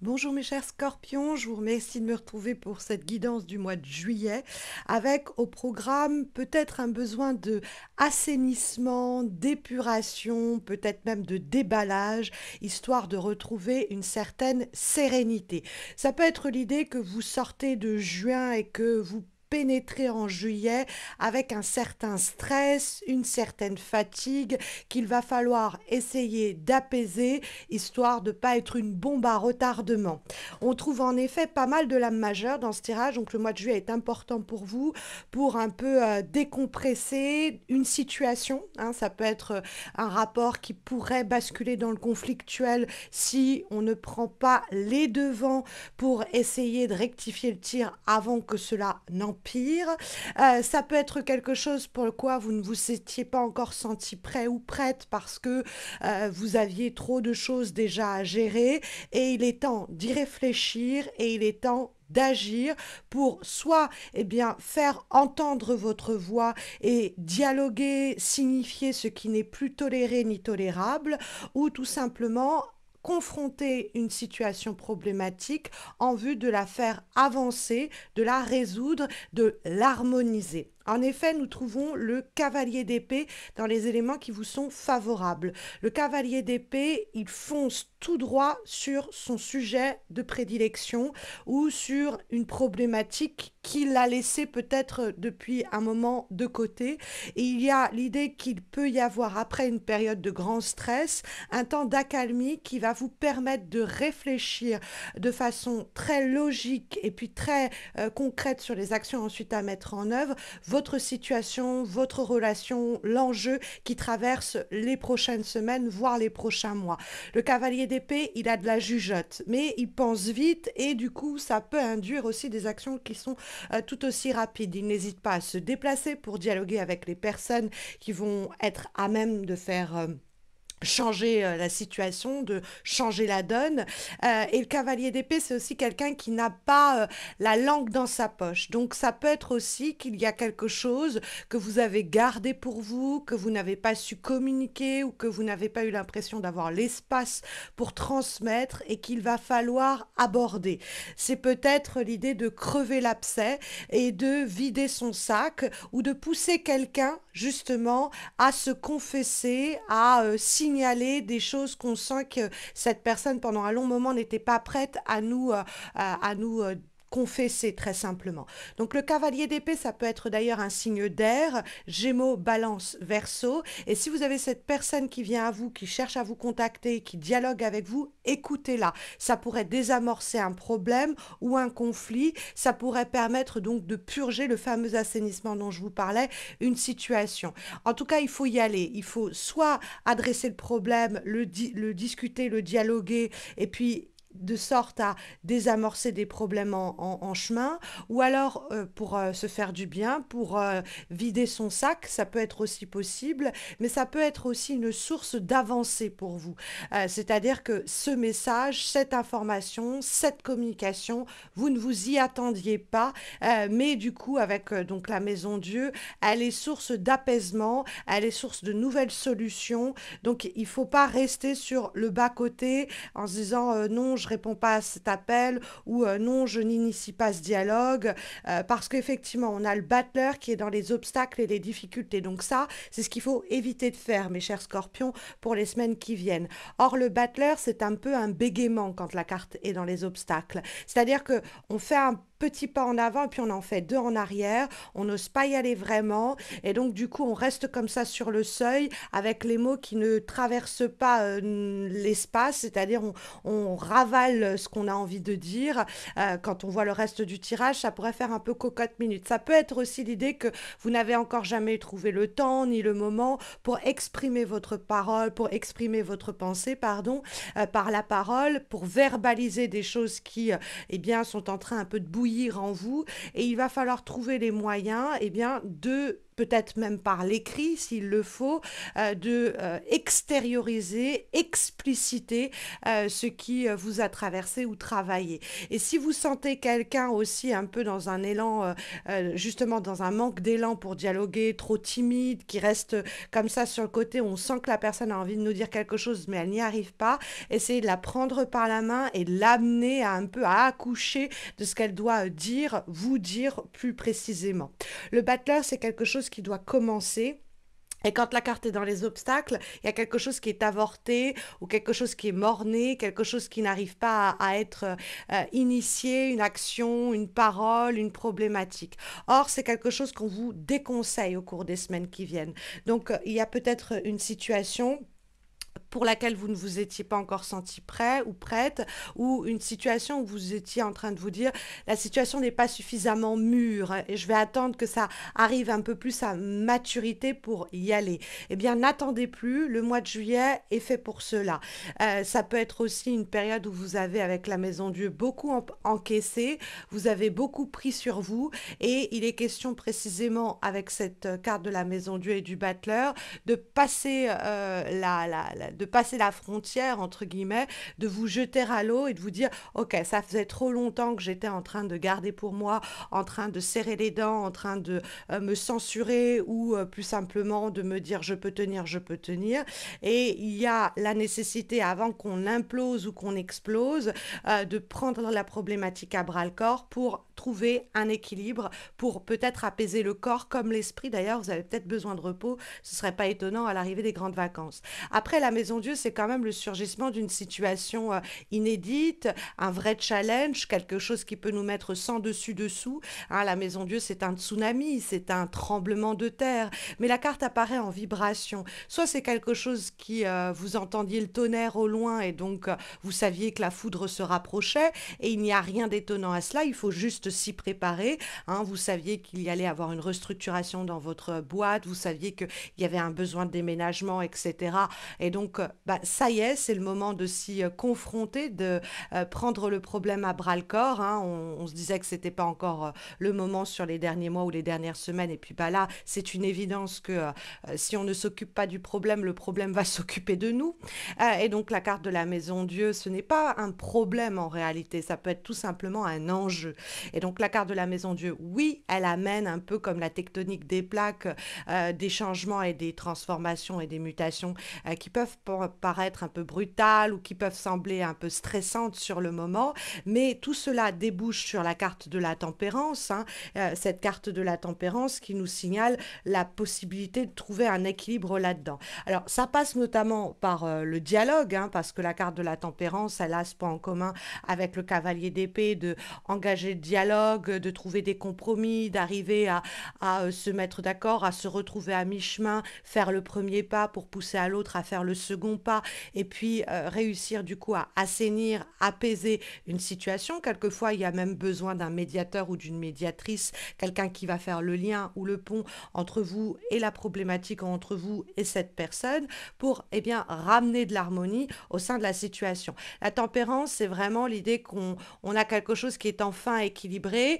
Bonjour mes chers scorpions, je vous remercie de me retrouver pour cette guidance du mois de juillet avec au programme peut-être un besoin de assainissement, d'épuration, peut-être même de déballage, histoire de retrouver une certaine sérénité. Ça peut être l'idée que vous sortez de juin et que vous pénétrez en juillet avec un certain stress, une certaine fatigue qu'il va falloir essayer d'apaiser histoire de ne pas être une bombe à retardement. On trouve en effet pas mal de lames majeures dans ce tirage, donc le mois de juillet est important pour vous, pour un peu décompresser une situation. Hein, ça peut être un rapport qui pourrait basculer dans le conflictuel si on ne prend pas les devants pour essayer de rectifier le tir avant que cela n'empire. Ça peut être quelque chose pour le quoi vous ne vous étiez pas encore senti prêt ou prête parce que vous aviez trop de choses déjà à gérer et il est temps d'y réfléchir et il est temps d'agir pour soit faire entendre votre voix et dialoguer, signifier ce qui n'est plus toléré ni tolérable, ou tout simplement confronter une situation problématique en vue de la faire avancer, de la résoudre, de l'harmoniser. En effet, nous trouvons le cavalier d'épée dans les éléments qui vous sont favorables. Le cavalier d'épée, il fonce tout droit sur son sujet de prédilection ou sur une problématique qu'il a laissée peut-être depuis un moment de côté. Et il y a l'idée qu'il peut y avoir, après une période de grand stress, un temps d'accalmie qui va vous permettre de réfléchir de façon très logique et puis très concrète sur les actions ensuite à mettre en œuvre, votre situation, votre relation, l'enjeu qui traverse les prochaines semaines, voire les prochains mois. Le cavalier d'épée, il a de la jugeote, mais il pense vite et du coup, ça peut induire aussi des actions qui sont tout aussi rapides. Il n'hésite pas à se déplacer pour dialoguer avec les personnes qui vont être à même de faire changer la situation, de changer la donne. Et le cavalier d'épée, c'est aussi quelqu'un qui n'a pas la langue dans sa poche. Donc ça peut être aussi qu'il y a quelque chose que vous avez gardé pour vous, que vous n'avez pas su communiquer ou que vous n'avez pas eu l'impression d'avoir l'espace pour transmettre et qu'il va falloir aborder. C'est peut-être l'idée de crever l'abcès et de vider son sac ou de pousser quelqu'un justement à se confesser, à signaler des choses qu'on sent que cette personne pendant un long moment n'était pas prête à nous confesser très simplement. Donc le cavalier d'épée, ça peut être d'ailleurs un signe d'air, Gémeaux, Balance, Verseau. Et si vous avez cette personne qui vient à vous, qui cherche à vous contacter, qui dialogue avec vous, écoutez-la. Ça pourrait désamorcer un problème ou un conflit. Ça pourrait permettre donc de purger le fameux assainissement dont je vous parlais, une situation. En tout cas, il faut y aller. Il faut soit adresser le problème, le discuter, le dialoguer, et puis de sorte à désamorcer des problèmes en chemin, ou alors pour se faire du bien, pour vider son sac, ça peut être aussi possible, mais ça peut être aussi une source d'avancée pour vous. C'est-à-dire que ce message, cette information, cette communication, vous ne vous y attendiez pas, mais du coup, avec donc la Maison Dieu, elle est source d'apaisement, elle est source de nouvelles solutions, donc il ne faut pas rester sur le bas-côté en se disant non, je réponds pas à cet appel ou non, je n'initie pas ce dialogue parce qu'effectivement, on a le battleur qui est dans les obstacles et les difficultés. Donc ça, c'est ce qu'il faut éviter de faire, mes chers scorpions, pour les semaines qui viennent. Or, le battleur, c'est un peu un bégaiement quand la carte est dans les obstacles. C'est-à-dire que on fait un petit pas en avant et puis on en fait deux en arrière, on n'ose pas y aller vraiment et donc du coup on reste comme ça sur le seuil avec les mots qui ne traversent pas l'espace, c'est-à-dire on ravale ce qu'on a envie de dire. Quand on voit le reste du tirage, ça pourrait faire un peu cocotte minute. Ça peut être aussi l'idée que vous n'avez encore jamais trouvé le temps ni le moment pour exprimer votre parole, pour exprimer votre pensée, pardon, par la parole, pour verbaliser des choses qui sont en train un peu de bouillir en vous et il va falloir trouver les moyens de peut-être même par l'écrit s'il le faut, de extérioriser, expliciter ce qui vous a traversé ou travaillé. Et si vous sentez quelqu'un aussi un peu dans un élan, justement dans un manque d'élan pour dialoguer, trop timide, qui reste comme ça sur le côté, on sent que la personne a envie de nous dire quelque chose, mais elle n'y arrive pas, essayez de la prendre par la main et de l'amener à un peu à accoucher de ce qu'elle doit dire, vous dire plus précisément. Le battleur, c'est quelque chose qui doit commencer. Et quand la carte est dans les obstacles, il y a quelque chose qui est avorté ou quelque chose qui est mort-né, quelque chose qui n'arrive pas à être initié, une action, une parole, une problématique. Or, c'est quelque chose qu'on vous déconseille au cours des semaines qui viennent. Donc, il y a peut-être une situation pour laquelle vous ne vous étiez pas encore senti prêt ou prête, ou une situation où vous étiez en train de vous dire la situation n'est pas suffisamment mûre et je vais attendre que ça arrive un peu plus à maturité pour y aller. Eh bien, n'attendez plus, le mois de juillet est fait pour cela. Ça peut être aussi une période où vous avez, avec la Maison Dieu, beaucoup encaissé, vous avez beaucoup pris sur vous et il est question précisément avec cette carte de la Maison Dieu et du battleur de passer de passer la frontière, entre guillemets, de vous jeter à l'eau et de vous dire, OK, ça faisait trop longtemps que j'étais en train de garder pour moi, en train de serrer les dents, en train de me censurer ou plus simplement de me dire, je peux tenir, je peux tenir. Et il y a la nécessité, avant qu'on implose ou qu'on explose, de prendre la problématique à bras-le-corps pour trouver un équilibre, pour peut-être apaiser le corps comme l'esprit. D'ailleurs, vous avez peut-être besoin de repos, ce ne serait pas étonnant à l'arrivée des grandes vacances. Après, la Maison Dieu, c'est quand même le surgissement d'une situation inédite, un vrai challenge, quelque chose qui peut nous mettre sans dessus-dessous. Hein, la Maison Dieu, c'est un tsunami, c'est un tremblement de terre, mais la carte apparaît en vibration. Soit c'est quelque chose qui, vous entendiez le tonnerre au loin et donc vous saviez que la foudre se rapprochait et il n'y a rien d'étonnant à cela, il faut juste s'y préparer. Hein, vous saviez qu'il y allait avoir une restructuration dans votre boîte, vous saviez qu'il y avait un besoin de déménagement, etc. Et donc, ça y est, c'est le moment de s'y confronter, de prendre le problème à bras-le-corps. Hein. On se disait que c'était pas encore le moment sur les derniers mois ou les dernières semaines. Et puis là, c'est une évidence que si on ne s'occupe pas du problème, le problème va s'occuper de nous. Et donc, la carte de la Maison Dieu, ce n'est pas un problème en réalité. Ça peut être tout simplement un enjeu. Et donc, la carte de la Maison Dieu, oui, elle amène un peu comme la tectonique des plaques, des changements et des transformations et des mutations qui peuvent paraître un peu brutales ou qui peuvent sembler un peu stressantes sur le moment, mais tout cela débouche sur la carte de la tempérance, hein, cette carte de la tempérance qui nous signale la possibilité de trouver un équilibre là-dedans. Alors, ça passe notamment par le dialogue, hein, parce que la carte de la tempérance, elle a ce point en commun avec le cavalier d'épée de engager le dialogue, de trouver des compromis, d'arriver à se mettre d'accord, à se retrouver à mi-chemin, faire le premier pas pour pousser à l'autre à faire le second pas et puis réussir du coup à assainir, apaiser une situation. Quelquefois, il y a même besoin d'un médiateur ou d'une médiatrice, quelqu'un qui va faire le lien ou le pont entre vous et la problématique, entre vous et cette personne pour ramener de l'harmonie au sein de la situation. La tempérance, c'est vraiment l'idée qu'on a quelque chose qui est enfin équilibré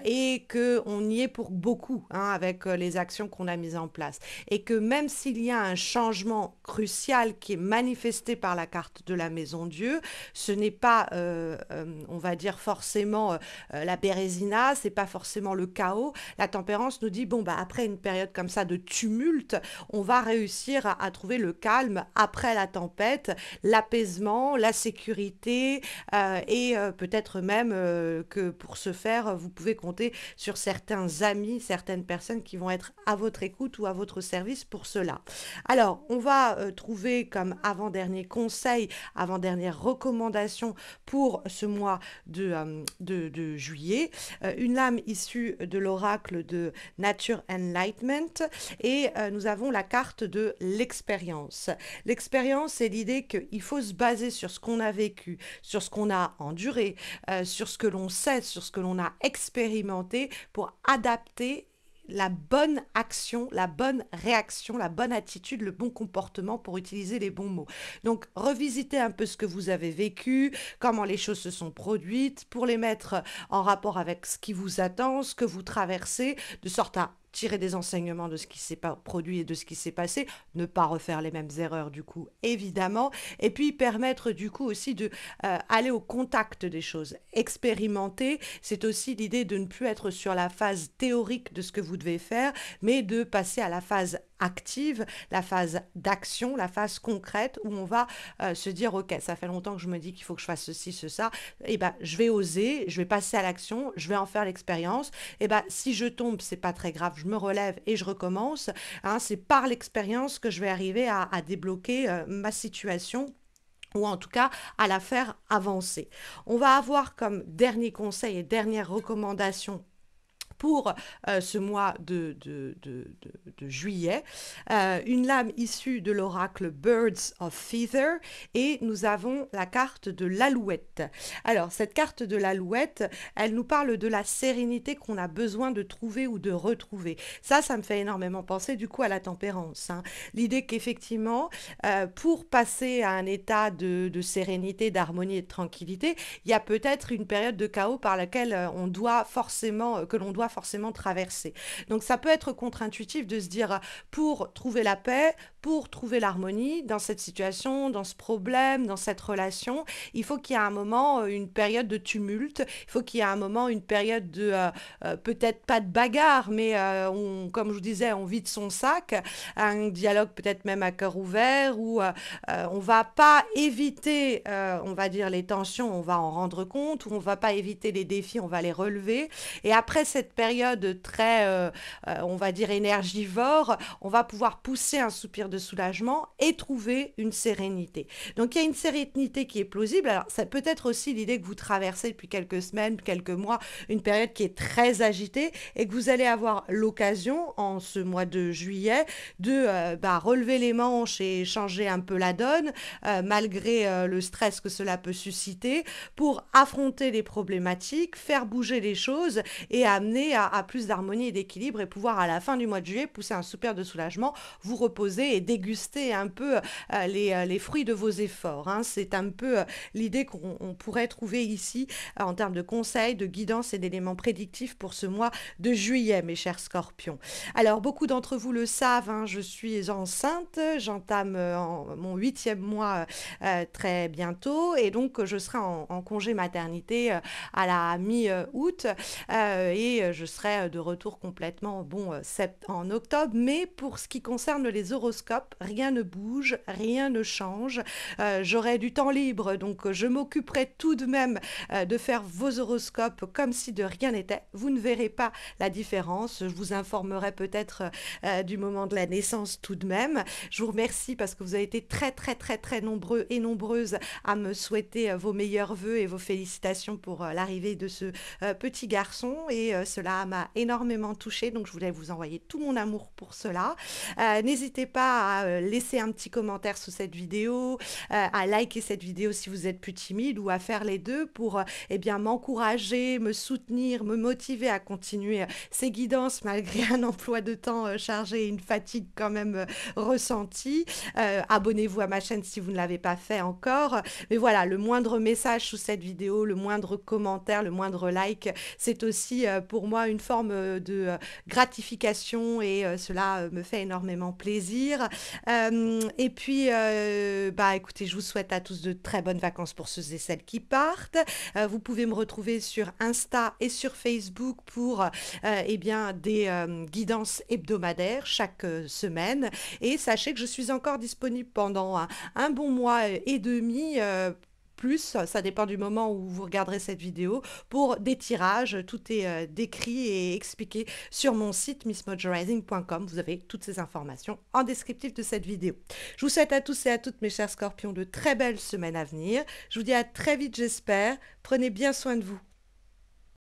et qu'on y est pour beaucoup hein, avec les actions qu'on a mises en place. Et que même s'il y a un changement crucial qui est manifesté par la carte de la Maison Dieu, ce n'est pas, on va dire, forcément la bérésina, c'est pas forcément le chaos. La tempérance nous dit, bon, après une période comme ça de tumulte, on va réussir à trouver le calme après la tempête, l'apaisement, la sécurité et peut-être même que pour ce faire, vous pouvez compter sur certains amis, certaines personnes qui vont être à votre écoute ou à votre service pour cela. Alors, on va trouver comme avant-dernier conseil, avant-dernière recommandation pour ce mois de juillet, une lame issue de l'oracle de Nature Enlightenment et nous avons la carte de l'expérience. L'expérience, c'est l'idée qu'il faut se baser sur ce qu'on a vécu, sur ce qu'on a enduré, sur ce que l'on sait, sur ce que l'on a expérimenté pour adapter la bonne action, la bonne réaction, la bonne attitude, le bon comportement pour utiliser les bons mots. Donc, revisitez un peu ce que vous avez vécu, comment les choses se sont produites, pour les mettre en rapport avec ce qui vous attend, ce que vous traversez, de sorte à tirer des enseignements de ce qui s'est produit et de ce qui s'est passé, ne pas refaire les mêmes erreurs du coup, évidemment, et puis permettre du coup aussi de aller au contact des choses, expérimenter. C'est aussi l'idée de ne plus être sur la phase théorique de ce que vous devez faire, mais de passer à la phase active, la phase d'action, la phase concrète où on va se dire ok, ça fait longtemps que je me dis qu'il faut que je fasse ceci, ça, et ben je vais oser, je vais passer à l'action, je vais en faire l'expérience. Et ben si je tombe, c'est pas très grave, je me relève et je recommence. Hein, c'est par l'expérience que je vais arriver à débloquer ma situation ou en tout cas à la faire avancer. On va avoir comme dernier conseil et dernière recommandation pour ce mois de juillet, une lame issue de l'oracle Birds of Feather, et nous avons la carte de l'alouette. Alors, cette carte de l'alouette, elle nous parle de la sérénité qu'on a besoin de trouver ou de retrouver. Ça me fait énormément penser du coup à la tempérance. Hein. L'idée qu'effectivement, pour passer à un état de sérénité, d'harmonie et de tranquillité, il y a peut-être une période de chaos par laquelle on doit forcément, que l'on doit forcément traverser. Donc ça peut être contre-intuitif de se dire pour trouver la paix, pour trouver l'harmonie dans cette situation, dans ce problème, dans cette relation, il faut qu'il y ait un moment, une période de tumulte, il faut qu'il y ait un moment, une période de peut-être pas de bagarre, mais comme je vous disais, on vide son sac, un dialogue peut-être même à cœur ouvert où on va pas éviter, on va dire les tensions, on va en rendre compte, ou on va pas éviter les défis, on va les relever. Et après cette période très, on va dire, énergivore, on va pouvoir pousser un soupir de soulagement et trouver une sérénité. Donc, il y a une sérénité qui est plausible. Alors, ça peut être aussi l'idée que vous traversez depuis quelques semaines, quelques mois, une période qui est très agitée et que vous allez avoir l'occasion, en ce mois de juillet, de relever les manches et changer un peu la donne, malgré le stress que cela peut susciter, pour affronter les problématiques, faire bouger les choses et amener à plus d'harmonie et d'équilibre et pouvoir à la fin du mois de juillet pousser un soupir de soulagement, vous reposer et déguster un peu les fruits de vos efforts. Hein. C'est un peu l'idée qu'on pourrait trouver ici en termes de conseils, de guidance et d'éléments prédictifs pour ce mois de juillet, mes chers scorpions. Alors, beaucoup d'entre vous le savent, hein, je suis enceinte, j'entame mon 8e mois très bientôt et donc je serai en congé maternité à la mi-août et je serai de retour complètement en octobre, mais pour ce qui concerne les horoscopes, rien ne bouge, rien ne change. J'aurai du temps libre, donc je m'occuperai tout de même de faire vos horoscopes comme si de rien n'était. Vous ne verrez pas la différence, je vous informerai peut-être du moment de la naissance tout de même. Je vous remercie parce que vous avez été très très très très nombreux et nombreuses à me souhaiter vos meilleurs vœux et vos félicitations pour l'arrivée de ce petit garçon et cela m'a énormément touchée, donc je voulais vous envoyer tout mon amour pour cela. N'hésitez pas à laisser un petit commentaire sous cette vidéo, à liker cette vidéo si vous êtes plus timide ou à faire les deux pour m'encourager, me soutenir, me motiver à continuer ces guidances malgré un emploi de temps chargé et une fatigue quand même ressentie. Abonnez-vous à ma chaîne si vous ne l'avez pas fait encore. Mais voilà, le moindre message sous cette vidéo, le moindre commentaire, le moindre like, c'est aussi pour moi une forme de gratification et cela me fait énormément plaisir. Et puis, écoutez, je vous souhaite à tous de très bonnes vacances pour ceux et celles qui partent. Vous pouvez me retrouver sur Insta et sur Facebook pour des guidances hebdomadaires chaque semaine. Et sachez que je suis encore disponible pendant un bon mois et demi. Plus, ça dépend du moment où vous regarderez cette vidéo, pour des tirages. Tout est décrit et expliqué sur mon site missmojorising.com. Vous avez toutes ces informations en descriptif de cette vidéo. Je vous souhaite à tous et à toutes, mes chers scorpions, de très belles semaines à venir. Je vous dis à très vite, j'espère. Prenez bien soin de vous.